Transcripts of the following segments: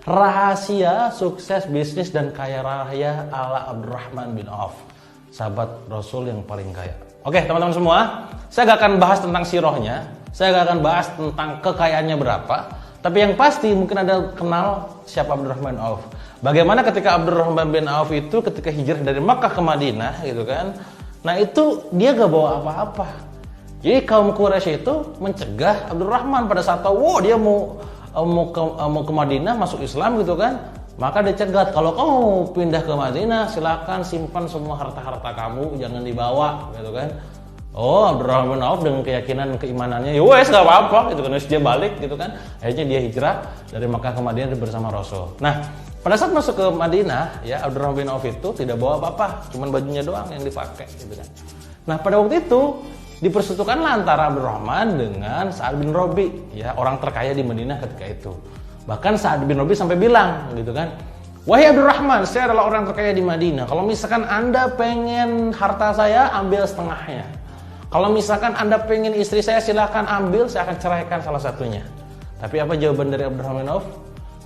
rahasia sukses bisnis dan kaya raya ala Abdurrahman bin Auf, sahabat Rasul yang paling kaya. Oke teman-teman semua, saya gak akan bahas tentang sirohnya, saya gak akan bahas tentang kekayaannya berapa, tapi yang pasti mungkin ada kenal siapa Abdurrahman bin Auf. Bagaimana ketika Abdurrahman bin Auf itu ketika hijrah dari Makkah ke Madinah gitu kan. Nah itu dia gak bawa apa-apa. Jadi kaum Quraisy itu mencegah Abdurrahman pada saat tahu wow, dia mau ke Madinah masuk Islam gitu kan. Maka dicegat, kalau kamu pindah ke Madinah silakan simpan semua harta-harta kamu, jangan dibawa gitu kan. Oh, Abdurrahman bin Auf dengan keyakinan keimanannya, ya wes gak apa-apa gitu kan, dia balik gitu kan. Akhirnya dia hijrah dari Makkah ke Madinah bersama Rasul. Nah, pada saat masuk ke Madinah, ya Abdurrahman bin Auf itu tidak bawa apa-apa, cuman bajunya doang yang dipakai gitu kan. Nah, pada waktu itu dipersatukanlah antara Abdurrahman dengan Sa'ad bin Rabi, ya orang terkaya di Madinah ketika itu. Bahkan Sa'ad bin Rabi sampai bilang gitu kan, wahai Abdurrahman, saya adalah orang terkaya di Madinah. Kalau misalkan Anda pengen harta saya, ambil setengahnya. Kalau misalkan Anda pengen istri saya, silakan ambil, saya akan ceraikan salah satunya. Tapi apa jawaban dari Abdurrahman bin Auf?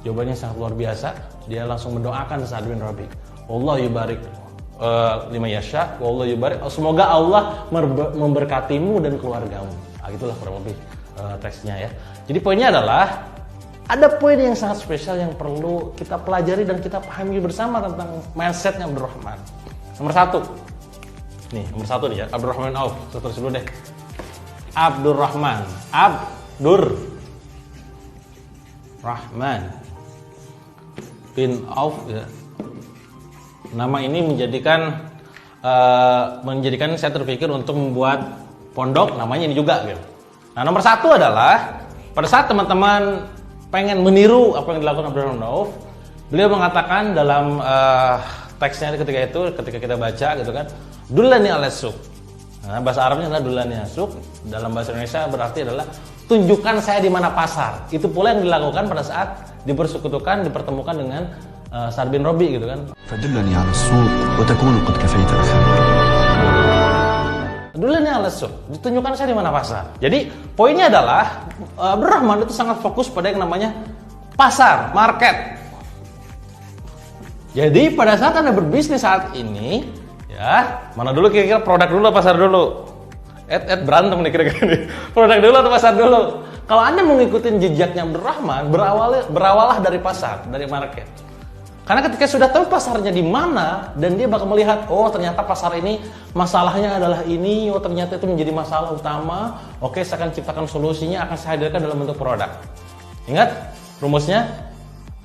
Jawabannya sangat luar biasa. Dia langsung mendoakan Sa'ad bin Rabi, Allah yubarik lima yasha, wallahu yubarik. Semoga Allah memberkatimu dan keluargamu. Nah, itulah kurang lebih teksnya ya. Jadi poinnya adalah ada poin yang sangat spesial yang perlu kita pelajari dan kita pahami bersama tentang mindsetnya Abdurrahman. Nomor satu nih ya, Abdurrahman Auf. Terus dulu deh. Abdurrahman bin Auf ya. Nama ini menjadikan saya terpikir untuk membuat pondok namanya ini juga gitu. Nah, nomor satu adalah pada saat teman-teman pengen meniru apa yang dilakukan Abdurrahman bin Auf, beliau mengatakan dalam teksnya ketika kita baca gitu kan, dullani ala suq. Nah, bahasa Arabnya adalah dullani ala suq, dalam bahasa Indonesia berarti adalah tunjukkan saya di mana pasar. Itu pula yang dilakukan pada saat dipertemukan dengan Sa'ad bin Rabi gitu kan. Fadullani ala suq wa takunu qad kafaita al-khamr. Dullani ala suq, ditunjukkan saya di mana pasar. Jadi poinnya adalah Abdurrahman itu sangat fokus pada yang namanya pasar, market. Jadi pada saat Anda berbisnis saat ini, ya, mana dulu kira-kira produk dulu atau pasar dulu? Berantem nih kira-kira nih. Produk dulu atau pasar dulu? Kalau Anda mengikuti jejaknya Abdurrahman, berawalah dari pasar, dari market. Karena ketika sudah tahu pasarnya di mana dan dia bakal melihat, oh ternyata pasar ini masalahnya adalah ini, oh ternyata itu menjadi masalah utama. Oke, saya akan ciptakan solusinya, akan saya hadirkan dalam bentuk produk. Ingat rumusnya,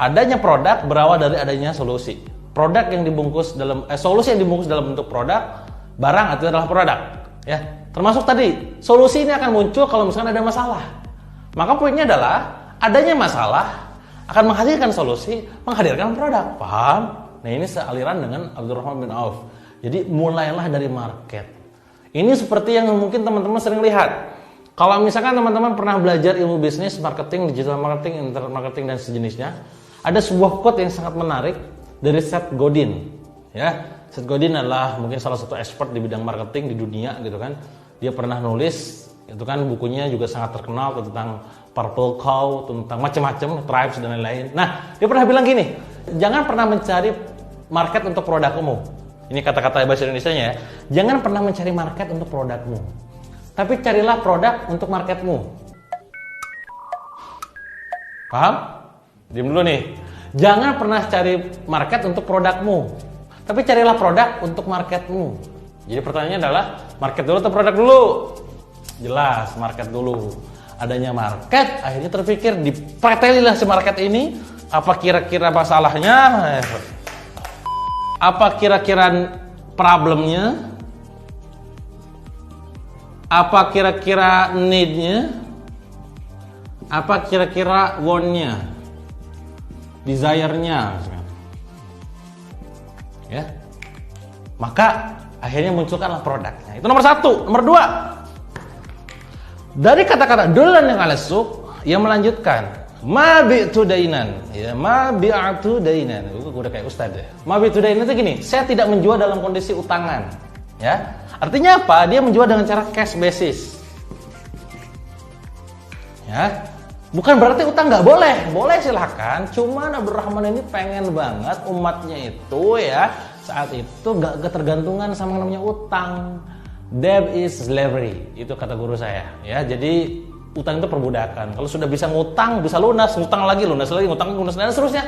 adanya produk berawal dari adanya solusi. Produk yang dibungkus dalam solusi yang dibungkus dalam bentuk produk, barang itu adalah produk. Ya, termasuk tadi solusi ini akan muncul kalau misalkan ada masalah. Maka poinnya adalah adanya masalah akan menghadirkan solusi, menghadirkan produk. Paham? Nah, ini sealiran dengan Abdurrahman bin Auf. Jadi mulailah dari market. Ini seperti yang mungkin teman-teman sering lihat. Kalau misalkan teman-teman pernah belajar ilmu bisnis, marketing, digital marketing, internet marketing dan sejenisnya, ada sebuah quote yang sangat menarik dari Seth Godin. Ya, Seth Godin adalah mungkin salah satu expert di bidang marketing di dunia gitu kan. Dia pernah nulis, itu kan bukunya juga sangat terkenal tentang Purple Cow, tentang macam-macam tribes dan lain-lain. Nah, dia pernah bilang gini, jangan pernah mencari market untuk produkmu. Ini kata-kata bahasa Indonesianya ya. Jangan pernah mencari market untuk produkmu, tapi carilah produk untuk marketmu. Paham? Diam dulu nih. Jangan pernah cari market untuk produkmu, tapi carilah produk untuk marketmu. Jadi pertanyaannya adalah market dulu atau produk dulu? Jelas, market dulu. Adanya market, akhirnya terpikir dipretelilah si market ini, apa kira-kira masalahnya, apa kira-kira problemnya, apa kira-kira need-nya, apa kira-kira want-nya, desire-nya, ya. Maka akhirnya munculkanlah produknya. Itu nomor satu. Nomor dua, dari kata-kata dolan yang ala suq yang melanjutkan ma bi'tu dainan, ya, ma bi'tu dainan. Udah kayak ustaz ya. Ma bi'tu dainan itu gini, saya tidak menjual dalam kondisi utangan, ya. Artinya apa? Dia menjual dengan cara cash basis. Ya. Bukan berarti utang nggak boleh, boleh silahkan. Cuman Abdurrahman ini pengen banget umatnya itu ya saat itu gak ketergantungan sama yang namanya utang. Debt is slavery, itu kata guru saya. Ya, jadi utang itu perbudakan. Kalau sudah bisa ngutang, bisa lunas, ngutang lagi, ngutang lagi, lunas dan seterusnya.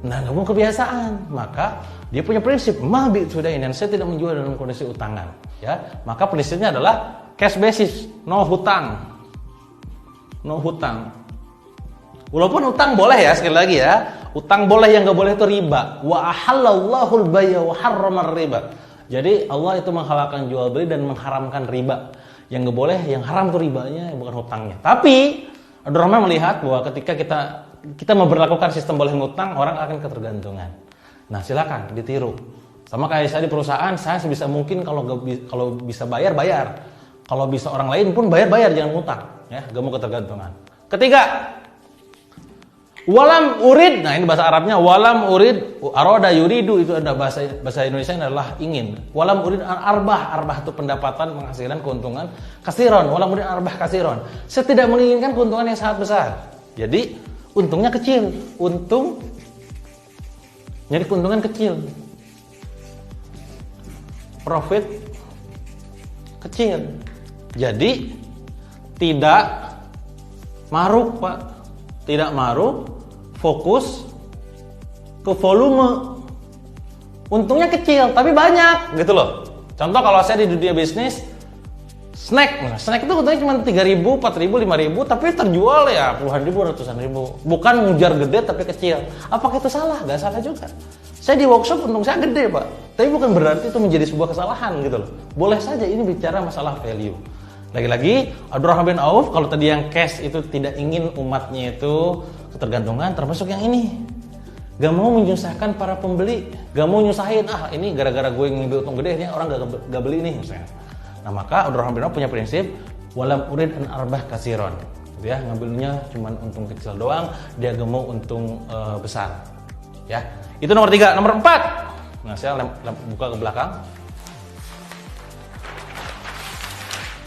Nah, nggak mau kebiasaan, maka dia punya prinsip mahbi sudah ini. Dan saya tidak menjual dalam kondisi utangan. Ya, maka prinsipnya adalah cash basis, no hutang, no hutang. Walaupun utang boleh ya, sekali lagi ya, utang boleh, yang nggak boleh itu riba. Wa ahallallahu al-bay'a wa harrama riba. Jadi Allah itu menghalalkan jual beli dan mengharamkan riba. Yang nggak boleh, yang haram itu ribanya, bukan hutangnya. Tapi Abdurrahman melihat bahwa ketika kita memberlakukan sistem boleh ngutang, orang akan ketergantungan. Nah, silakan ditiru. Sama kayak saya di perusahaan, saya sebisa mungkin kalau bisa bayar. Kalau bisa orang lain pun bayar, jangan ngutang. Ya, nggak mau ketergantungan. Ketiga, walam urid, nah ini bahasa Arabnya walam urid, aroda yuridu, itu ada bahasa Indonesia adalah ingin. Walam urid arbah itu pendapatan, penghasilan, keuntungan. Kasiron, walam urid arbah kasiron. Saya tidak menginginkan keuntungan yang sangat besar. Jadi untungnya kecil, jadi keuntungan kecil, profit kecil. Jadi tidak maruk Pak, tidak maruk. Fokus ke volume, untungnya kecil tapi banyak gitu loh. Contoh kalau saya di dunia bisnis snack itu untungnya cuma 3.000, 4.000, 5.000 tapi terjual ya puluhan ribu, ratusan ribu. Bukan ngejar gede tapi kecil. Apakah itu salah? Gak salah juga. Saya di workshop untung saya gede Pak, tapi bukan berarti itu menjadi sebuah kesalahan gitu loh. Boleh saja, ini bicara masalah value. Lagi-lagi Abdurrahman bin Auf, kalau tadi yang cash itu tidak ingin umatnya itu ketergantungan, termasuk yang ini. Gak mau menyusahkan para pembeli, gak mau nyusahin, ini gara-gara gue ngambil untung gede, ini orang gak beli nih misalnya. Nah, maka Abdurrahman bin Auf punya prinsip walam urid an arbah kasiron. Ya, ngambilnya cuma untung kecil doang, dia gak mau untung besar. Ya, itu nomor 3. Nomor 4. Nah, saya buka ke belakang.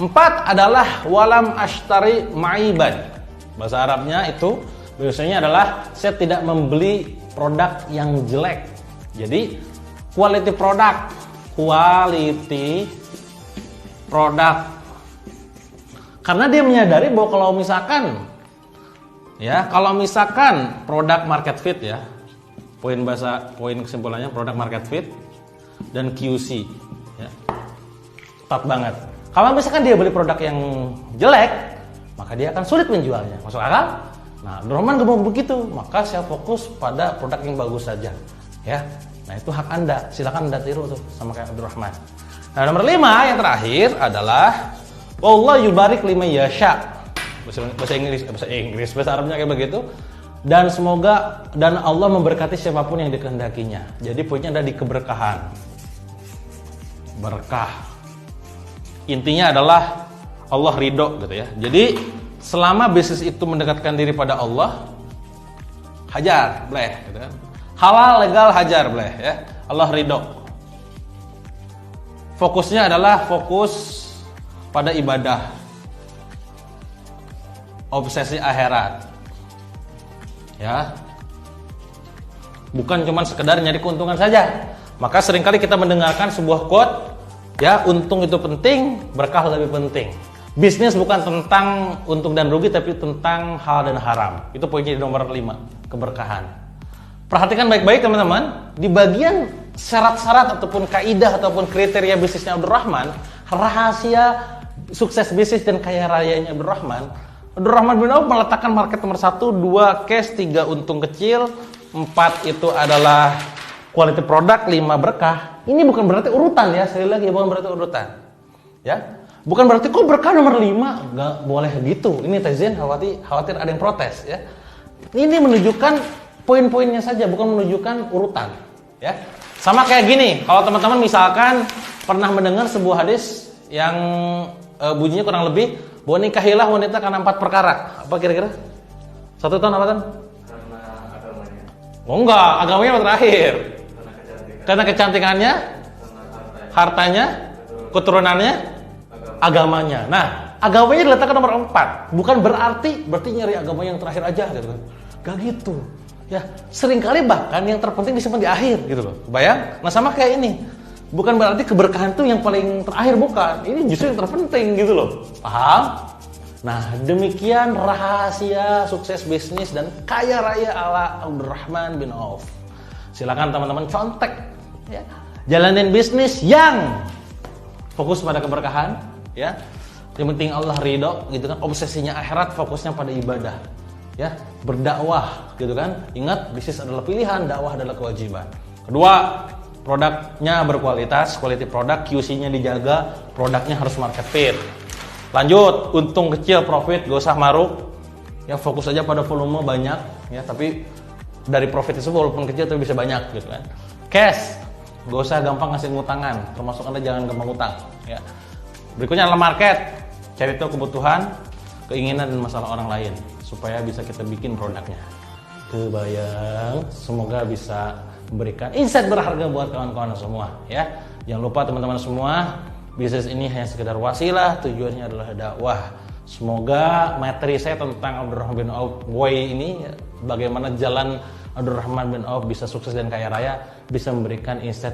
4 adalah walam ashtari ma'iban. Bahasa Arabnya itu biasanya adalah saya tidak membeli produk yang jelek. Jadi quality produk. Karena dia menyadari bahwa kalau misalkan produk market fit ya. Poin kesimpulannya produk market fit dan QC ya. Ketat banget. Kalau misalkan dia beli produk yang jelek, maka dia akan sulit menjualnya. Masuk akal? Nah, Abdurrahman gak mau begitu, maka saya fokus pada produk yang bagus saja. Ya, nah itu hak Anda. Silakan Anda tiru tuh sama kayak Abdurrahman. Nah, nomor 5 yang terakhir adalah wallahu yubarik liman yasha. Bahasa Arabnya kayak begitu. Dan Allah memberkati siapapun yang dikehendakinya. Jadi poinnya ada di keberkahan. Berkah. Intinya adalah Allah ridho gitu ya. Jadi selama bisnis itu mendekatkan diri pada Allah, hajar, boleh gitu kan. Halal, legal, hajar, boleh ya. Allah ridho. Fokusnya adalah fokus pada ibadah. Obsesi akhirat. Ya. Bukan cuma sekedar nyari keuntungan saja. Maka seringkali kita mendengarkan sebuah quote, ya, untung itu penting, berkah lebih penting. Bisnis bukan tentang untung dan rugi, tapi tentang hal dan haram. Itu poinnya di nomor 5, keberkahan. Perhatikan baik-baik teman-teman, di bagian syarat-syarat ataupun kaidah ataupun kriteria bisnisnya Abdurrahman, rahasia sukses bisnis dan kaya rayanya Abdurrahman bin Auf meletakkan market nomor 1, 2 cash, 3 untung kecil, 4 itu adalah quality product, 5 berkah. Ini bukan berarti urutan ya, sekali lagi bukan berarti urutan. Ya. Bukan berarti kok berkah nomor 5, nggak boleh gitu. Ini netizen khawatir ada yang protes ya. Ini menunjukkan poin-poinnya saja, bukan menunjukkan urutan, ya. Sama kayak gini, kalau teman-teman misalkan pernah mendengar sebuah hadis yang bunyinya kurang lebih bahwa nikahilah wanita karena 4 perkara. Apa kira-kira? 1 tahun apa tahun? Karena agamanya. Oh enggak, agamanya yang terakhir. Karena kecantikannya, hartanya, keturunannya, agamanya. Nah, agamanya diletakkan nomor 4. Bukan berarti nyari agama yang terakhir aja gitu kan. Gak gitu. Ya, seringkali bahkan yang terpenting disimpan di akhir gitu loh. Bayang? Nah, sama kayak ini. Bukan berarti keberkahan itu yang paling terakhir, bukan. Ini justru yang terpenting gitu loh. Paham? Nah, demikian rahasia sukses bisnis dan kaya raya ala Abdurrahman bin Auf. Silakan teman-teman contek ya. Jalanin bisnis yang fokus pada keberkahan ya. Yang penting Allah ridho gitu kan. Obsesinya akhirat, fokusnya pada ibadah. Ya, berdakwah gitu kan. Ingat, bisnis adalah pilihan, dakwah adalah kewajiban. Kedua, produknya berkualitas, quality produk, QC-nya dijaga, produknya harus market fit. Lanjut, untung kecil, profit, gak usah maruk. Ya, fokus aja pada volume banyak ya, tapi dari profit itu walaupun kecil tapi bisa banyak gitu kan. Cash, gak usah gampang ngasih ngutangan, termasuk Anda jangan gampang utang ya. Berikutnya adalah market, cari tahu kebutuhan, keinginan dan masalah orang lain supaya bisa kita bikin produknya. Kebayang, semoga bisa memberikan insight berharga buat kawan-kawan semua ya. Jangan lupa teman-teman semua, bisnis ini hanya sekedar wasilah, tujuannya adalah dakwah. Semoga materi saya tentang Abdurrahman bin Auf Way ini, bagaimana jalan Abdurrahman bin Auf bisa sukses dan kaya raya, bisa memberikan insight